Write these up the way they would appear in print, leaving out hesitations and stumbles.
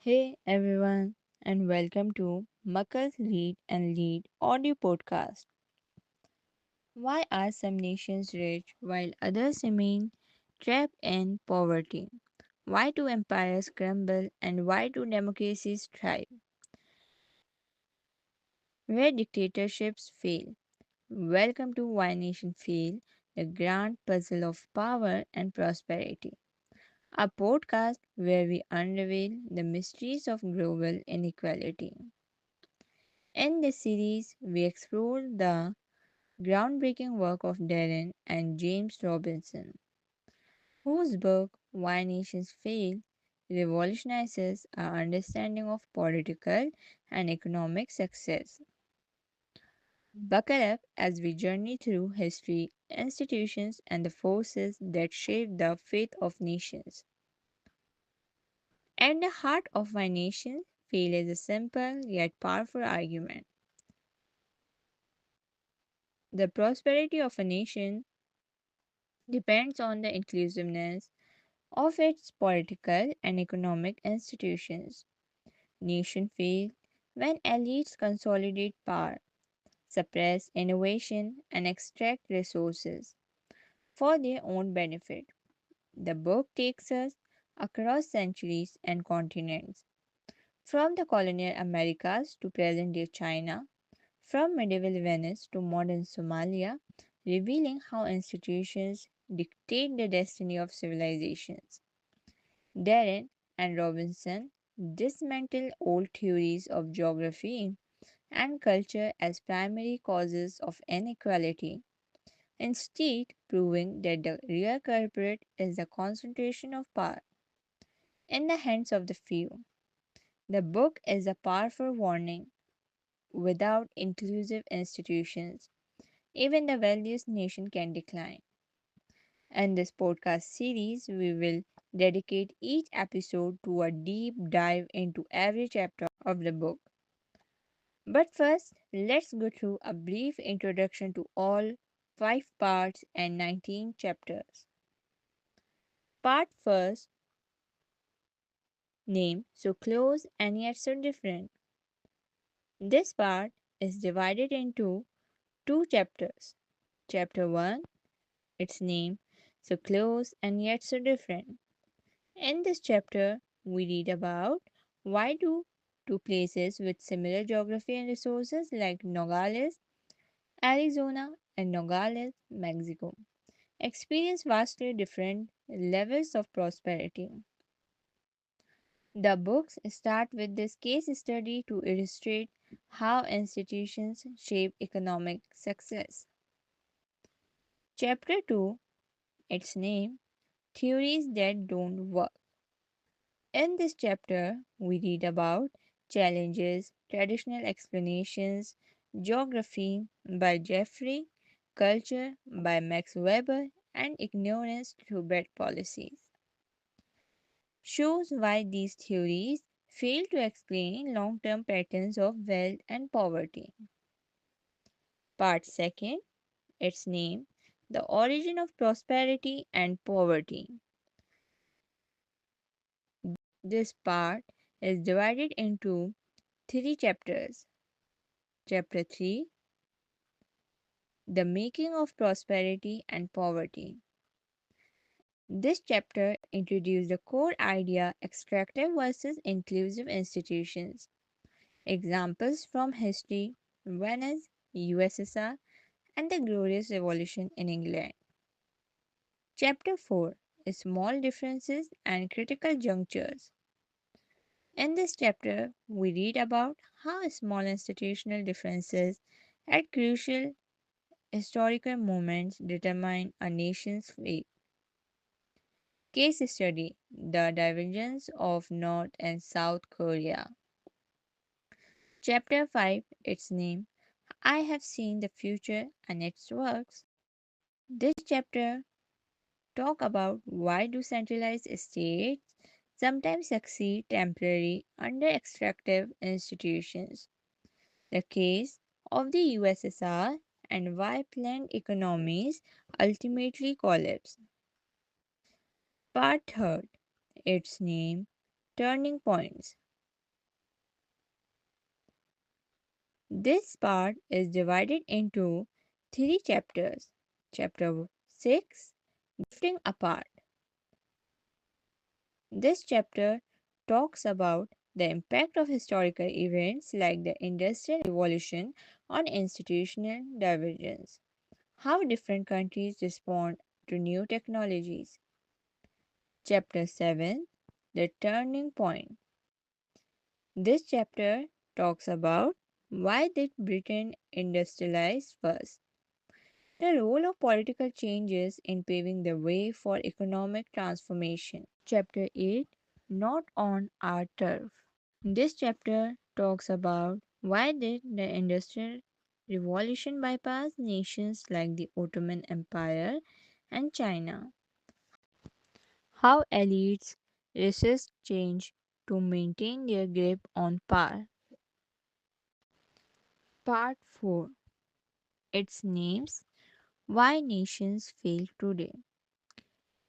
Hey everyone, and welcome to Makal'S Read and Lead audio podcast. Why are some nations rich while others remain trapped in poverty? Why do empires crumble and why do democracies thrive? Where dictatorships fail? Welcome to Why Nations Fail, the grand puzzle of power and prosperity. A podcast where we unravel the mysteries of global inequality. In this series, we explore the groundbreaking work of Darren and James Robinson, whose book Why Nations Fail revolutionizes our understanding of political and economic success. Buckle up as we journey through history, institutions, and the forces that shape the fate of nations. At the heart of Why Nations Fail is a simple yet powerful argument. The prosperity of a nation depends on the inclusiveness of its political and economic institutions. Nations fail when elites consolidate power, suppress innovation, and extract resources for their own benefit. The book takes us across centuries and continents, from the colonial Americas to present day China, from medieval Venice to modern Somalia, revealing how institutions dictate the destiny of civilizations. Darren and Robinson dismantle old theories of geography and culture as primary causes of inequality, instead, proving that the real culprit is the concentration of power in the hands of the few. The book is a powerful warning. Without inclusive institutions, even the wealthiest nation can decline. In this podcast series, we will dedicate each episode to a deep dive into every chapter of the book. But first, let's go through a brief introduction to all 5 parts and 19 chapters. Part first, name so close and yet so different. This part is divided into two chapters. Chapter 1, its name so close and yet so different. In this chapter, we read about why do two places with similar geography and resources like Nogales, Arizona, and Nogales, Mexico, experience vastly different levels of prosperity. The books start with this case study to illustrate how institutions shape economic success. Chapter 2, its name, Theories That Don't Work. In this chapter, we read about challenges, traditional explanations, geography by Jeffrey, culture by Max Weber, and ignorance through bad policies. Shows why these theories fail to explain long term patterns of wealth and poverty. Part 2, its name, The Origin of Prosperity and Poverty. This part is divided into three chapters. Chapter 3, The Making of Prosperity and Poverty. This chapter introduced the core idea extractive versus inclusive institutions. Examples from history, Venice, USSR, and the Glorious Revolution in England. Chapter 4, Small Differences and Critical Junctures. In this chapter, we read about how small institutional differences at crucial historical moments determine a nation's fate. Case study, The Divergence of North and South Korea. Chapter 5, its name, I Have Seen the Future and Its Works. This chapter talk about why do centralized states sometimes succeed temporarily under extractive institutions. The case of the USSR and why planned economies ultimately collapse. Part 3, its name, Turning Points. This part is divided into three chapters. Chapter 6, Drifting Apart. This chapter talks about the impact of historical events like the Industrial Revolution on institutional divergence, how different countries respond to new technologies. Chapter 7, The Turning Point. This chapter talks about why did Britain industrialize first, the role of political changes in paving the way for economic transformation. Chapter 8, Not on Our Turf. This chapter talks about why did the Industrial Revolution bypass nations like the Ottoman Empire and China, how elites resist change to maintain their grip on power. Part 4, Its Names, Why Nations Fail Today.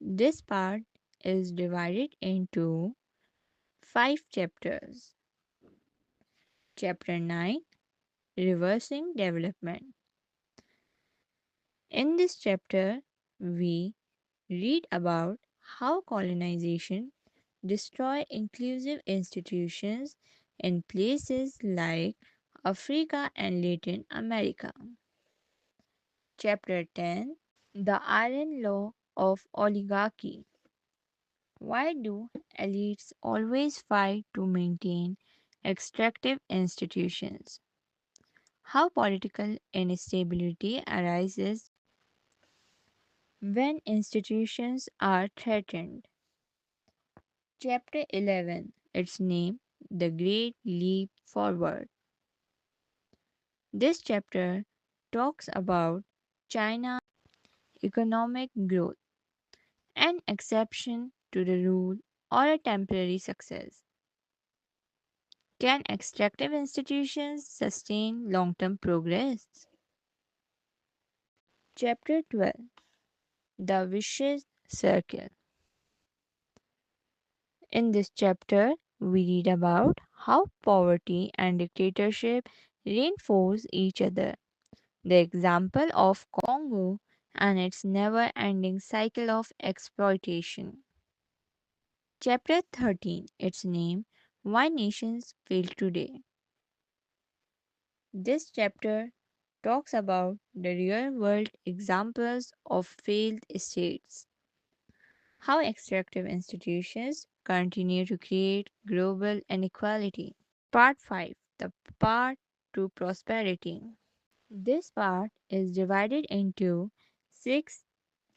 This part is divided into 5 chapters. Chapter 9, Reversing Development. In this chapter, we read about how colonization destroy inclusive institutions in places like Africa and Latin America. Chapter 10, The Iron Law of Oligarchy. Why do elites always fight to maintain extractive institutions? How political instability arises when institutions are threatened. Chapter 11, its name, The Great Leap Forward. This chapter talks about China's economic growth, an exception to the rule or a temporary success. Can extractive institutions sustain long term progress? Chapter 12, The Vicious Circle. In this chapter, we read about how poverty and dictatorship reinforce each other. The example of Congo and its never ending cycle of exploitation. Chapter 13, its name, Why Nations Fail Today. This chapter talks about the real world examples of failed states, how extractive institutions continue to create global inequality. Part 5, The Path to Prosperity. This part is divided into 6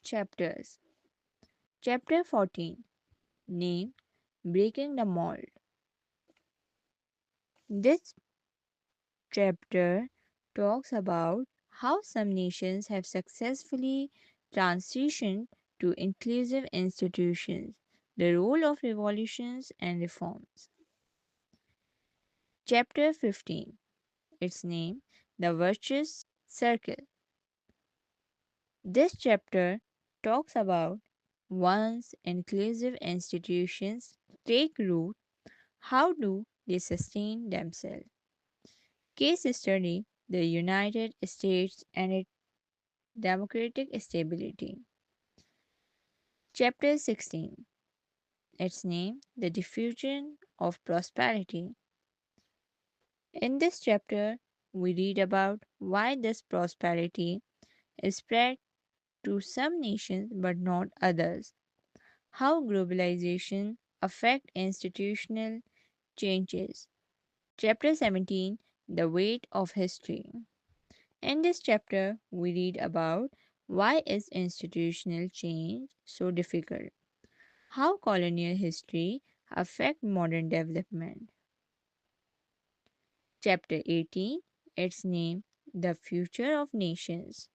chapters. Chapter 14, named Breaking the Mold. This chapter talks about how some nations have successfully transitioned to inclusive institutions, the role of revolutions and reforms. Chapter 15, its name, The Virtuous Circle. This chapter talks about once inclusive institutions take root, how do they sustain themselves? Case study, the United States and its democratic stability. Chapter 16, its name, The Diffusion of Prosperity. In this chapter, we read about why this prosperity is spread to some nations but not others, how globalization affect institutional changes. Chapter 17, The Weight of History. In this chapter, we read about why is institutional change so difficult, how colonial history affect modern development. Chapter 18, its name, The Future of Nations.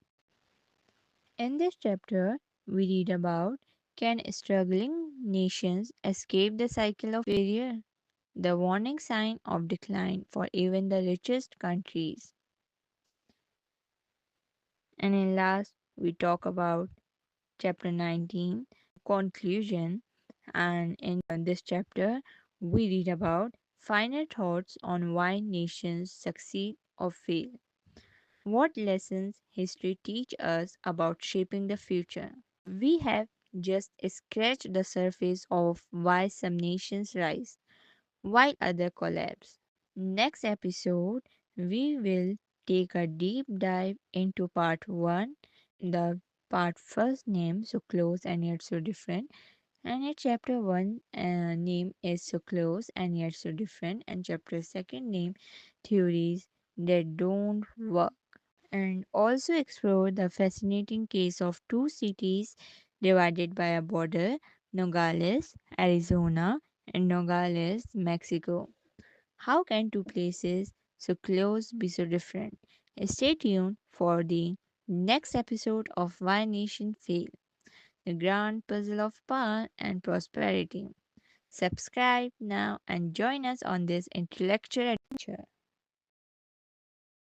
In this chapter, we read about can struggling nations escape the cycle of failure, the warning sign of decline for even the richest countries. And in last, we talk about chapter 19, conclusion. And in this chapter, we read about final thoughts on why nations succeed or fail? What lessons history teach us about shaping the future? We have just scratched the surface of why some nations rise while others collapse. Next episode, we will take a deep dive into part 1. The part first name so close and yet so different, and yet chapter 1 name is so close and yet so different, and chapter second name theories that don't work, and also explore the fascinating case of two cities divided by a border, Nogales, Arizona, and Nogales, Mexico. How can two places so close be so different? Stay tuned for the next episode of Why Nation Fail, the grand puzzle of power and prosperity. Subscribe now and join us on this intellectual adventure.